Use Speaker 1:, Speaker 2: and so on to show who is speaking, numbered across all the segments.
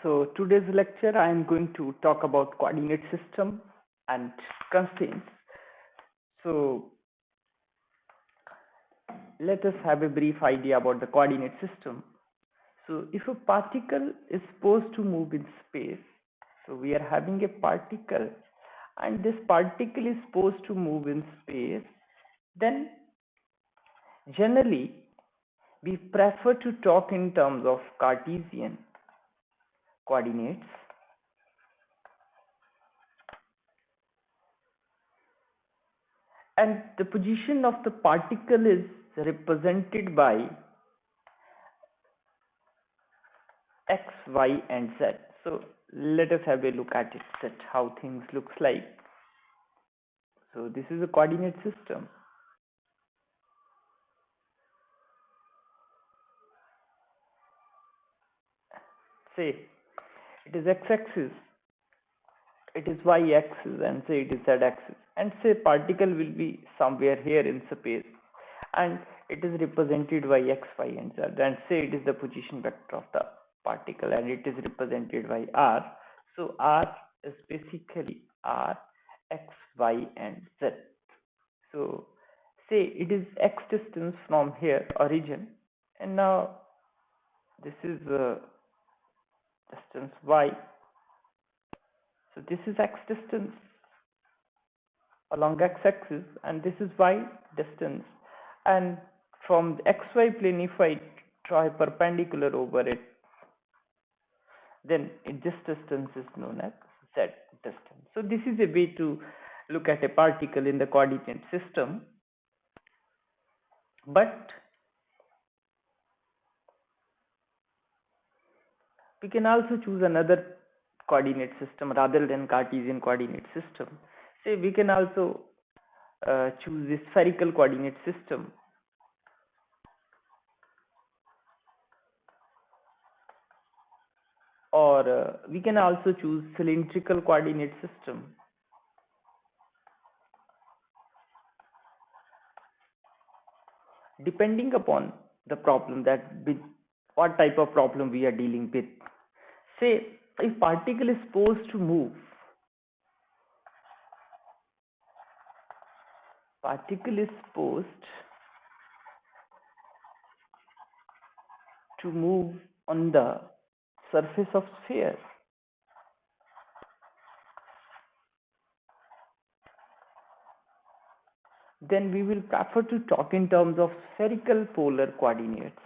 Speaker 1: So today's lecture I am going to talk about coordinate system and constraints. So let us have a brief idea about the coordinate system. So if a particle is supposed to move in space, so we are having a particle and this particle is supposed to move in space, then generally we prefer to talk in terms of Cartesian coordinates, and the position of the particle is represented by x, y and z. So let us have a look at it, that how things looks like. So this is a coordinate system. Say it is x-axis, it is y-axis, and say it is z-axis, and say particle will be somewhere here in space and it is represented by x, y and z, and say it is the position vector of the particle and it is represented by r. So r is basically r, x, y and z. So say it is x distance from here origin, and now this is distance y. So this is x distance along x-axis and this is y distance, and from the xy plane if I draw a perpendicular over it, then this distance is known as z distance. So this is a way to look at a particle in the coordinate system. But we can also choose another coordinate system rather than Cartesian coordinate system. Say we can also choose the spherical coordinate system, or we can also choose cylindrical coordinate system. Depending upon the problem, that with what type of problem we are dealing with. Say if particle is supposed to move, particle is supposed to move on the surface of sphere, then we will prefer to talk in terms of spherical polar coordinates.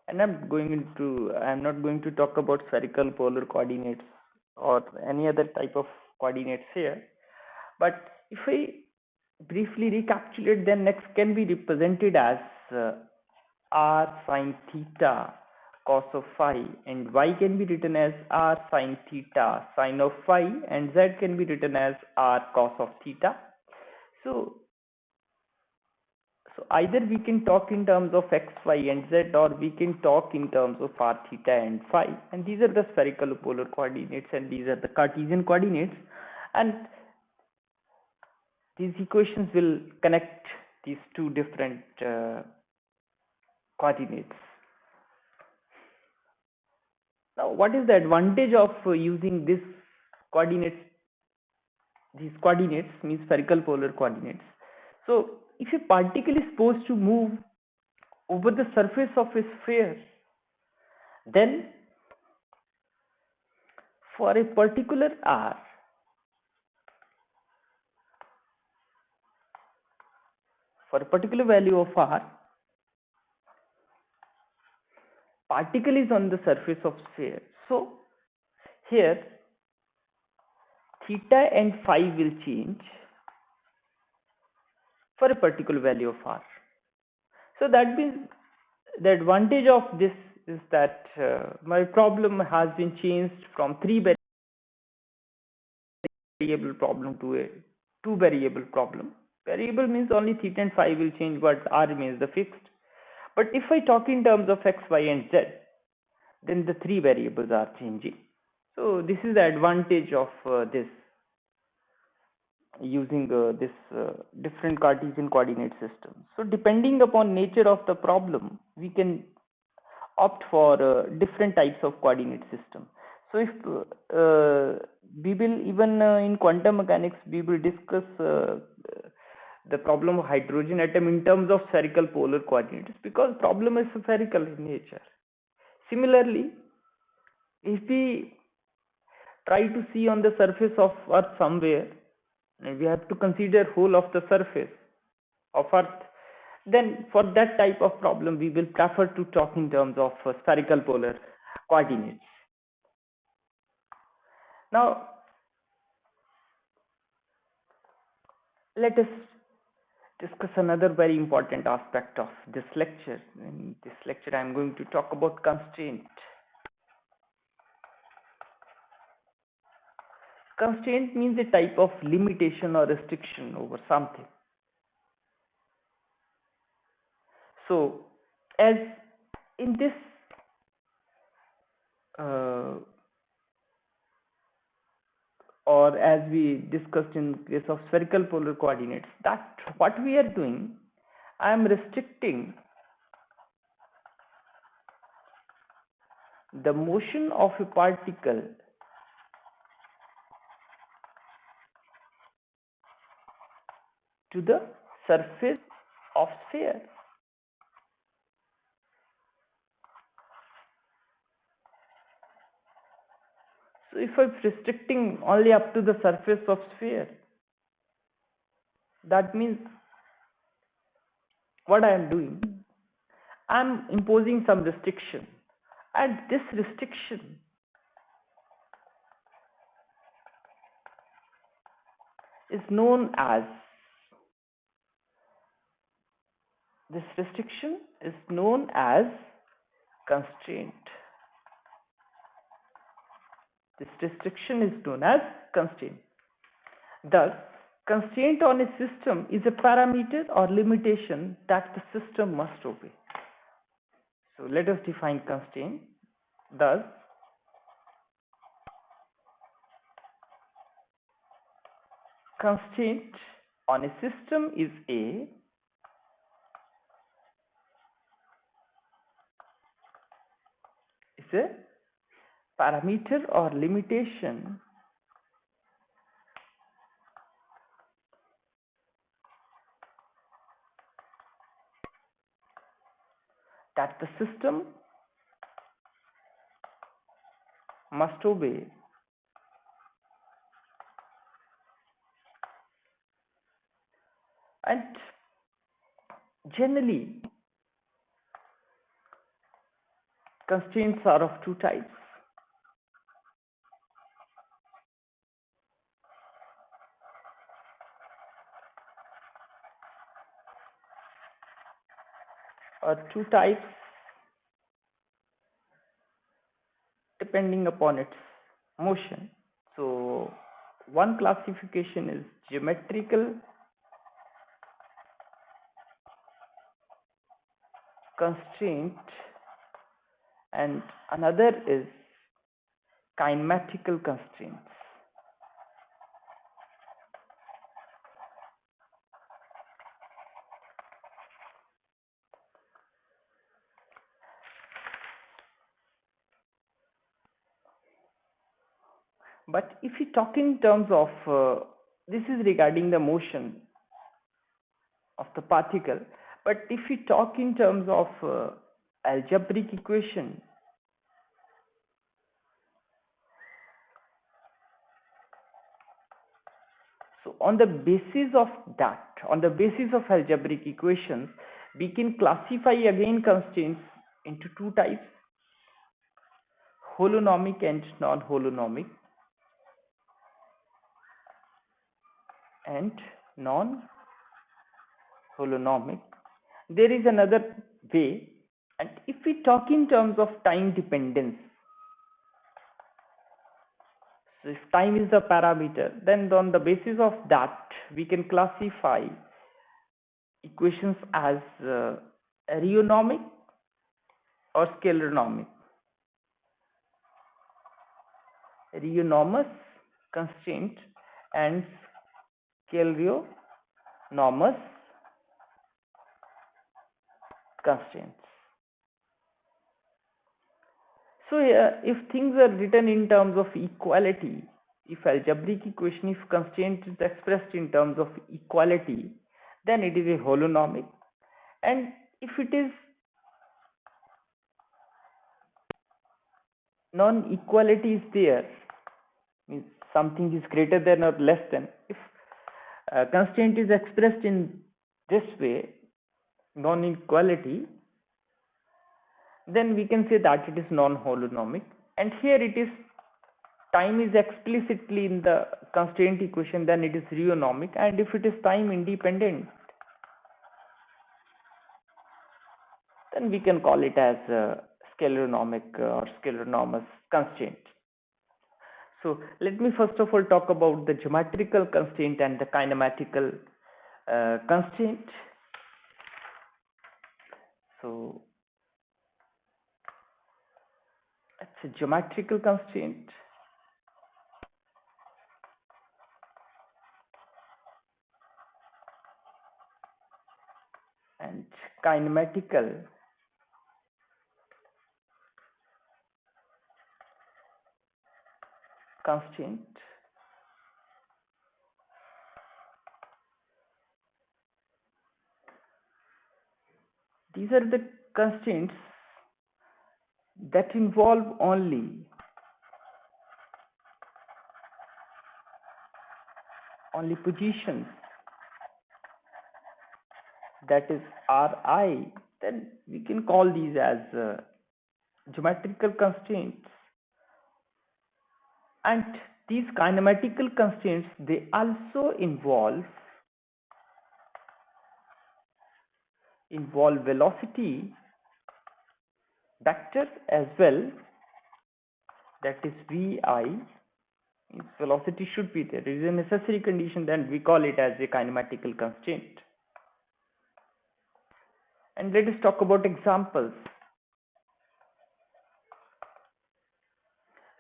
Speaker 1: And I'm not going to talk about spherical polar coordinates or any other type of coordinates here. But if I briefly recapitulate, then x can be represented as r sine theta cos of phi, and y can be written as r sine theta sine of phi, and z can be written as r cos of theta. So either we can talk in terms of x, y and z, or we can talk in terms of r, theta and phi, and these are the spherical polar coordinates and these are the Cartesian coordinates, and these equations will connect these two different coordinates. Now what is the advantage of using these coordinates means spherical polar coordinates? So if a particle is supposed to move over the surface of a sphere, then for a particular r, for a particular value of r, particle is on the surface of sphere. So here theta and phi will change for a particular value of r. So that means the advantage of this is that my problem has been changed from 3 variable problem to a 2 variable problem. Variable means only theta and phi will change, but r remains the fixed. But if I talk in terms of x, y and z, then the 3 variables are changing. So this is the advantage of this using this different Cartesian coordinate system. So depending upon nature of the problem, we can opt for different types of coordinate system. So if we will even in quantum mechanics, we will discuss the problem of hydrogen atom in terms of spherical polar coordinates, because problem is spherical in nature. Similarly, if we try to see on the surface of Earth somewhere, and we have to consider whole of the surface of Earth, then for that type of problem we will prefer to talk in terms of spherical polar coordinates. Now let us discuss another very important aspect of this lecture. In this lecture I am going to talk about constraint. Constraint means a type of limitation or restriction over something. So as in this or as we discussed in case of spherical polar coordinates, that what we are doing, I am restricting the motion of a particle to the surface of sphere. So if I'm restricting only up to the surface of sphere, that means what I am doing, I am imposing some restriction, and this restriction is known as constraint. This restriction is known as constraint. Thus, constraint on a system is a parameter or limitation that the system must obey. So let us define constraint. Thus, constraint on a system is a parameter or limitation that the system must obey and generally constraints are of two types. Depending upon its motion. So one classification is geometrical constraint and another is kinematical constraints. But if we talk in terms of this is regarding the motion of the particle, but if we talk in terms of algebraic equation, so on the basis of algebraic equations, we can classify again constraints into two types: holonomic and non-holonomic. There is another way, and if we talk in terms of time dependence, so if time is the parameter, then on the basis of that we can classify equations as rheonormic or scalarnomic. Rheonormous constraint and Rheonormous constraints. So if things are written in terms of equality, if algebraic equation, if constraint is expressed in terms of equality, then it is a holonomic. And if it is non-equality is there, means something is greater than or less than, if constraint is expressed in this way, non-equality, then we can say that it is non-holonomic. And here it is, time is explicitly in the constraint equation, then it is rheonomic. And if it is time independent, then we can call it as scaleronomic or scaleronormous constraint. So let me first of all talk about the geometrical constraint and the kinematical constraint. So it's a geometrical constraint. And kinematical constraint. These are the constraints that involve only positions, that is Ri, then we can call these as geometrical constraints. And these kinematical constraints, they also involve velocity vector as well, that is Vi. Its velocity should be there. It is a necessary condition, then we call it as a kinematical constraint. And let us talk about examples.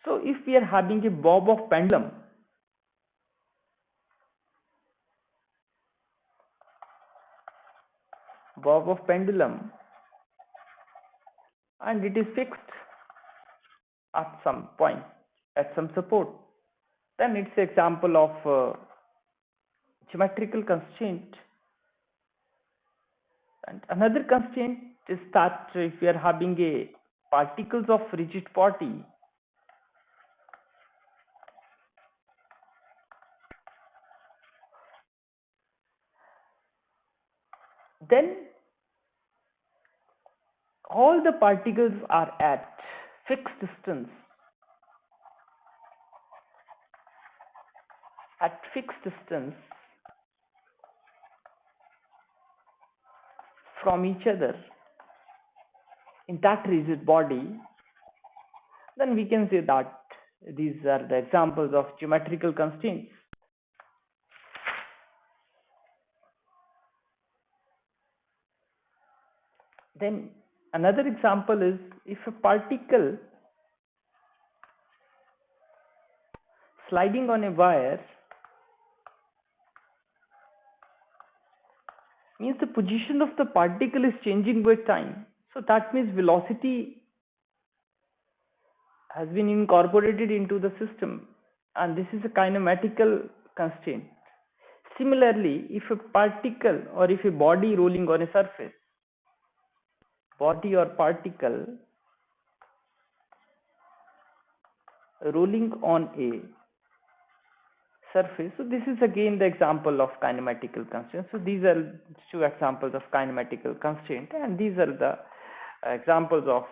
Speaker 1: So if we are having a bob of pendulum, and it is fixed at some point, at some support, then it's an example of geometrical constraint. And another constraint is that if we are having a particles of rigid body, then all the particles are at fixed distance, from each other in that rigid body, then we can say that these are the examples of geometrical constraints. Then another example is if a particle sliding on a wire, means the position of the particle is changing with time. So that means velocity has been incorporated into the system, and this is a kinematical constraint. Similarly, if a particle or if a body rolling on a surface, body or particle rolling on a surface, so this is again the example of kinematical constraint. So these are two examples of kinematical constraint, and these are the examples of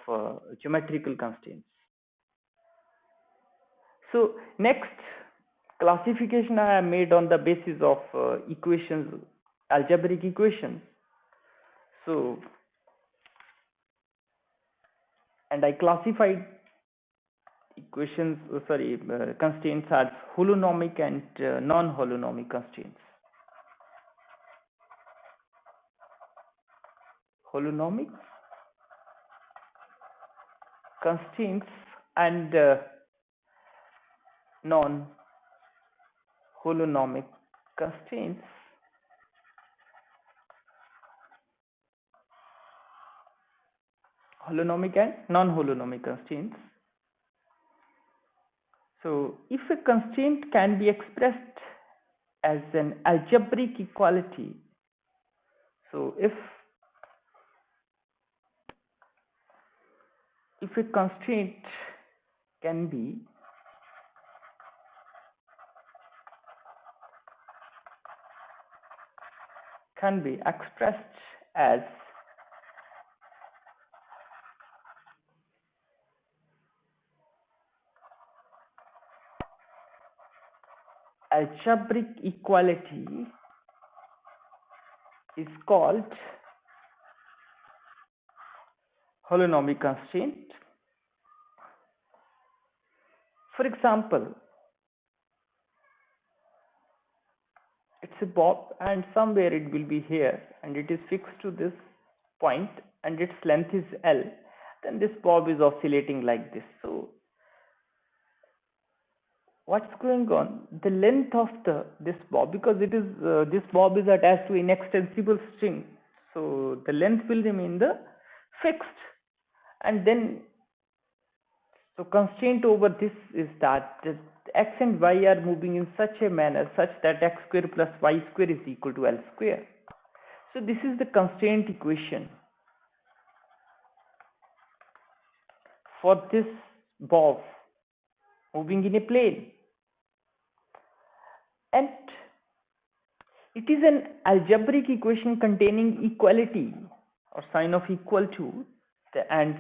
Speaker 1: geometrical constraints. So next classification I have made on the basis of equations, algebraic equations. So, and I classified equations, constraints as holonomic and non-holonomic constraints. Holonomic constraints and non-holonomic constraints holonomic and non-holonomic constraints. So if a constraint can be expressed as an algebraic equality, so if a constraint can be expressed as algebraic equality is called holonomic constraint. For example, it's a bob and somewhere it will be here and it is fixed to this point and its length is L, then this bob is oscillating like this. So what's going on? The length of this bob, because it is this bob is attached to an extensible string, so the length will remain the fixed, and then so constraint over this is that the x and y are moving in such a manner such that x square plus y square is equal to L square. So this is the constraint equation for this bob moving in a plane, and it is an algebraic equation containing equality or sign of equal to, and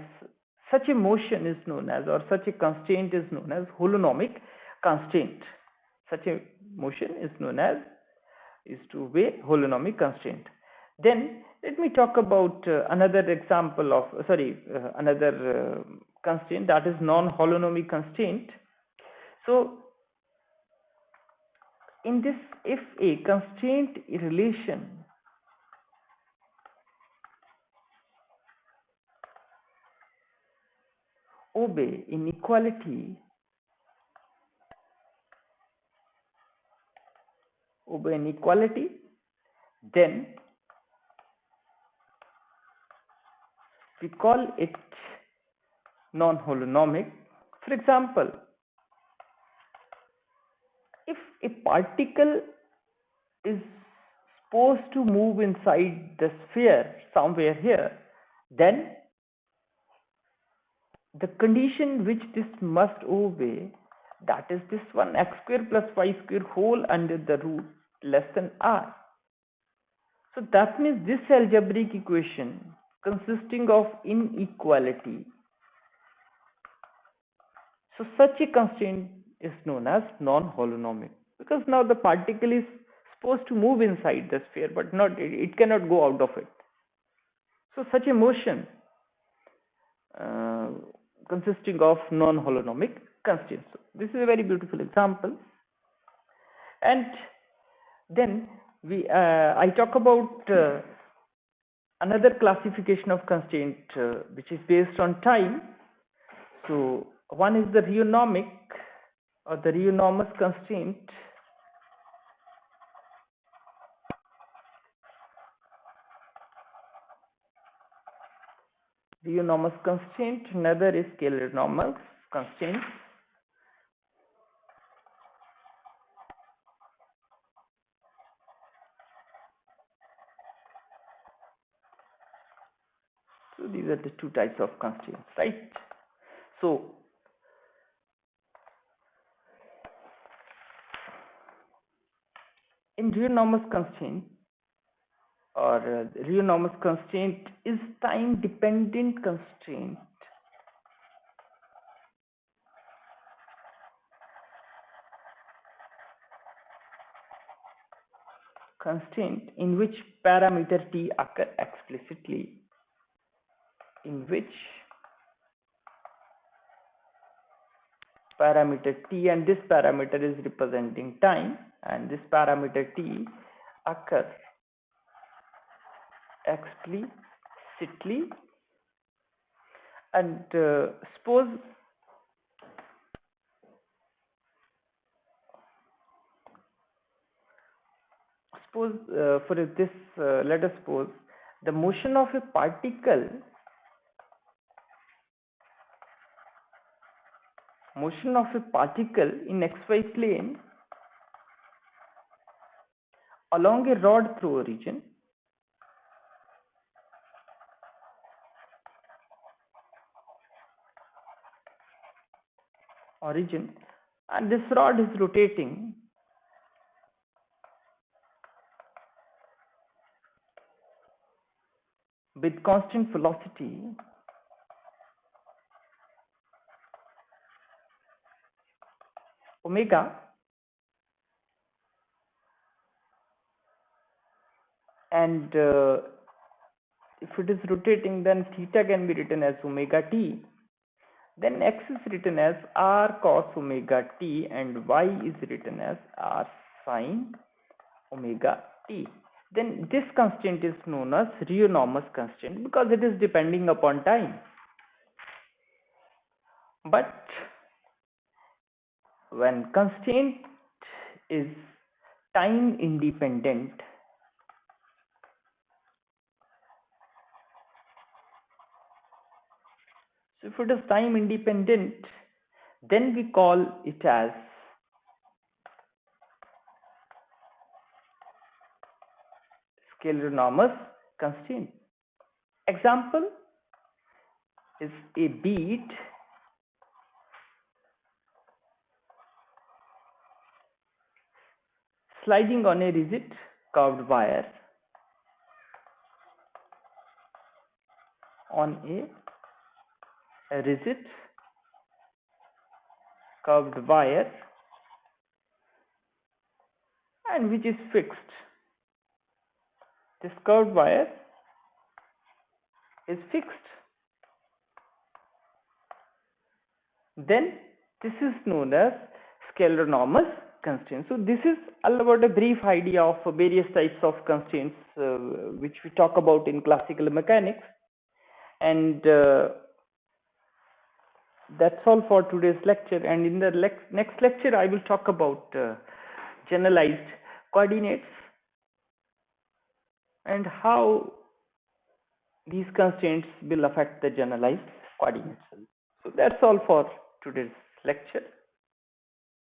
Speaker 1: such a motion is known as, or such a constraint is known as holonomic constraint. Such a motion is known as holonomic constraint. Then let me talk about another example of another constraint, that is non-holonomic constraint. So in this, if a constraint relation obey inequality then we call it non-holonomic. For example, if a particle is supposed to move inside the sphere somewhere here, then the condition which this must obey, that is this one, x square plus y square whole under the root less than r. So that means this algebraic equation consisting of inequality, so such a constraint is known as non-holonomic, because now the particle is supposed to move inside the sphere but it cannot go out of it. So such a motion consisting of non-holonomic constraints. So this is a very beautiful example. And then I talk about another classification of constraint which is based on time. So one is the rheonormic or the rheonormous constraint. Rheonormous constraint, another is Scalar constraint. So these are the two types of constraints, right? So in Rheonormous constraint, or Rheonormous constraint is time dependent constraint in which parameter t occur explicitly, in which parameter t, and this parameter is representing time, and this parameter t occurs explicitly. And suppose Suppose for this, let us suppose the motion of a particle in xy plane along a rod through origin and this rod is rotating with constant velocity omega, and if it is rotating, then theta can be written as omega t, then x is written as r cos omega t and y is written as r sin omega t. Then this constraint is known as Rheonormous constraint because it is depending upon time. But when constraint is time independent, so if it is time independent, then we call it as Scalar-Rheonormous constraint. Example is a bead sliding on a rigid curved wire on a rigid curved wire and which is fixed. This curved wire is fixed. Then this is known as Scalar-Rheonormous constraint. So this is all about a brief idea of various types of constraints which we talk about in classical mechanics, and that's all for today's lecture. And in the next lecture I will talk about generalized coordinates and how these constraints will affect the generalized coordinates. So that's all for today's lecture.